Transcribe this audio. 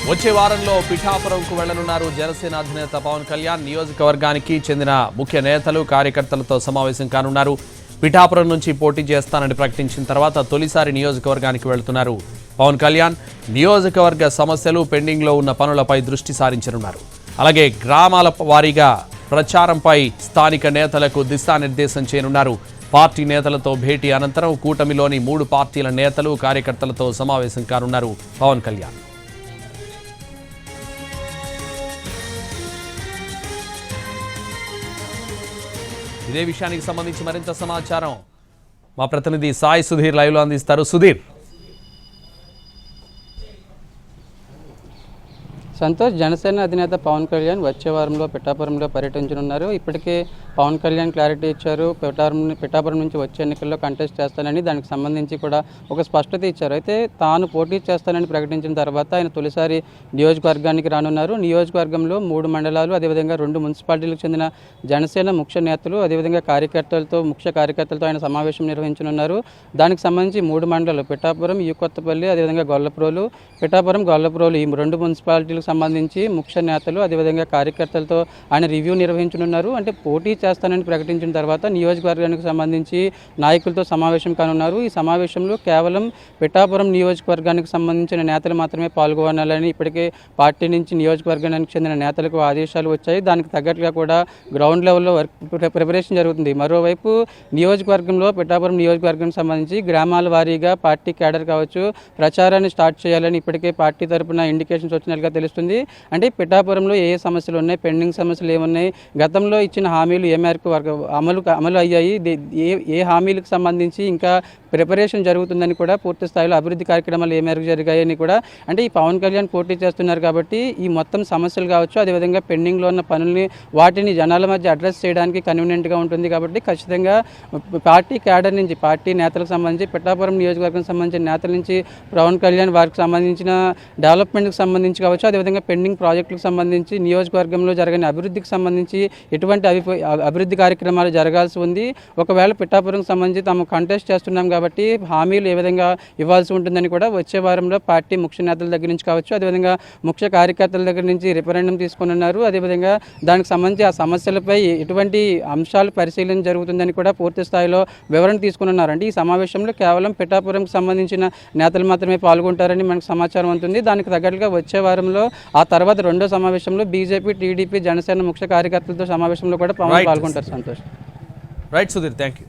వచ్చే వారంలో పిఠాపురంకు వెళ్లనున్నారు జనసేన అధినేత పవన్ కళ్యాణ్. నియోజకవర్గానికి చెందిన ముఖ్య నేతలు కార్యకర్తలతో సమావేశం కానున్నారు. పిఠాపురం నుంచి పోటీ చేస్తానని ప్రకటించిన తర్వాత తొలిసారి నియోజకవర్గానికి వెళ్తున్నారు పవన్ కళ్యాణ్. నియోజకవర్గ సమస్యలు, పెండింగ్లో ఉన్న పనులపై దృష్టి సారించనున్నారు. అలాగే గ్రామాల వారీగా ప్రచారంపై స్థానిక నేతలకు దిశానిర్దేశం చేయనున్నారు. పార్టీ నేతలతో భేటీ అనంతరం కూటమిలోని 3 పార్టీల నేతలు కార్యకర్తలతో సమావేశం కానున్నారు పవన్ కళ్యాణ్. ఇదే విషయానికి సంబంధించి మరింత సమాచారం మా ప్రతినిధి సాయి సుధీర్ లైవ్లో అందిస్తారు. సుధీర్. సంతోష్, జనసేన అధినేత పవన్ కళ్యాణ్ వచ్చే వారంలో పిఠాపురంలో పర్యటించనున్నారు. ఇప్పటికే పవన్ కళ్యాణ్ క్లారిటీ ఇచ్చారు. పిఠాపురం నుంచి వచ్చే ఎన్నికల్లో కంటెస్ట్ చేస్తానని, దానికి సంబంధించి కూడా ఒక స్పష్టత ఇచ్చారు. అయితే తాను పోటీ చేస్తానని ప్రకటించిన తర్వాత ఆయన తొలిసారి నియోజకవర్గానికి రానున్నారు. నియోజకవర్గంలో 3 మండలాలు, అదేవిధంగా 2 మున్సిపాలిటీలకు చెందిన జనసేన ముఖ్య నేతలు, అదేవిధంగా ముఖ్య కార్యకర్తలతో ఆయన సమావేశం నిర్వహించనున్నారు. దానికి సంబంధించి 3 మండలాలు పిఠాపురం, కొత్తపల్లి, అదేవిధంగా గొల్లప్రోలు, ఈ 2 మున్సిపాలిటీలకు సంబంధించి ముఖ్య నేతలు, అదేవిధంగా కార్యకర్తలతో ఆయన రివ్యూ నిర్వహించనున్నారు. అంటే పోటీ చేస్తానని ప్రకటించిన తర్వాత నియోజకవర్గానికి సంబంధించి నాయకులతో సమావేశం కానున్నారు. ఈ సమావేశంలో కేవలం పిఠాపురం నియోజకవర్గానికి సంబంధించిన నేతలు మాత్రమే పాల్గొనాలని ఇప్పటికే పార్టీ నుంచి నియోజకవర్గానికి చెందిన నేతలకు ఆదేశాలు వచ్చాయి. దానికి తగ్గట్టుగా కూడా గ్రౌండ్ లెవెల్లో ప్రిపరేషన్ జరుగుతుంది. మరోవైపు పిఠాపురం నియోజకవర్గానికి సంబంధించి గ్రామాల వారీగా పార్టీ క్యాడర్ కావచ్చు ప్రచారాన్ని స్టార్ట్ చేయాలని ఇప్పటికే పార్టీ తరఫున ఇండికేషన్స్ వచ్చినట్లుగా తెలుస్తుంది. అంటే పిఠాపురంలో ఏ సమస్యలు ఉన్నాయి, పెండింగ్ సమస్యలు ఏమున్నాయి, గతంలో ఇచ్చిన హామీలు ఏ మేరకు అమలు అయ్యాయి, ఏ హామీలకు సంబంధించి ఇంకా ప్రిపరేషన్ జరుగుతుందని కూడా, పూర్తి స్థాయిలో అభివృద్ధి కార్యక్రమాలు ఏ మేరకు జరిగాయని కూడా, అంటే ఈ పవన్ కళ్యాణ్ పోటీ చేస్తున్నారు కాబట్టి ఈ మొత్తం సమస్యలు కావచ్చు, అదేవిధంగా పెండింగ్లో ఉన్న పనుల్ని వాటిని జనాల మధ్య అడ్రస్ చేయడానికి కన్వీనియంట్గా ఉంటుంది. కాబట్టి ఖచ్చితంగా పార్టీ క్యాడర్ నుంచి, పార్టీ నేతలకు సంబంధించి, పిఠాపురం నియోజకవర్గం సంబంధించిన నేతల నుంచి పవన్ కళ్యాణ్ వారికి సంబంధించిన డెవలప్మెంట్కి సంబంధించి కావచ్చు, అదేవిధంగా పెండింగ్ ప్రాజెక్టులకు సంబంధించి, నియోజకవర్గంలో జరిగిన అభివృద్ధికి సంబంధించి ఎటువంటి అభివృద్ధి కార్యక్రమాలు జరగాల్సి ఉంది. ఒకవేళ పిఠాపురం సంబంధించి తాము కంటెస్ట్ చేస్తున్నాం కాబట్టి హామీలు ఏ విధంగా ఇవ్వాల్సి ఉంటుందని కూడా వచ్చే వారంలో పార్టీ ముఖ్య నేతల దగ్గర నుంచి కావచ్చు, అదేవిధంగా ముఖ్య కార్యకర్తల దగ్గర నుంచి రిఫరెండం తీసుకున్నారు. అదేవిధంగా దానికి సంబంధించి ఆ సమస్యలపై ఎటువంటి అంశాలు పరిశీలన జరుగుతుందని కూడా పూర్తి స్థాయిలో వివరణ తీసుకున్నారు. అంటే ఈ సమావేశంలో కేవలం పిఠాపురంకి సంబంధించిన నేతలు మాత్రమే పాల్గొంటారని మనకు సమాచారం ఉంటుంది. దానికి తగ్గట్టుగా వచ్చే వారంలో ఆ తర్వాత 2వ సమావేశంలో బీజేపీ, టీడీపీ, జనసేన ముఖ్య కార్యకర్తలతో సమావేశంలో కూడా పవన్ పాల్గొంటారు. Santosh. Right Sudheer, thank you.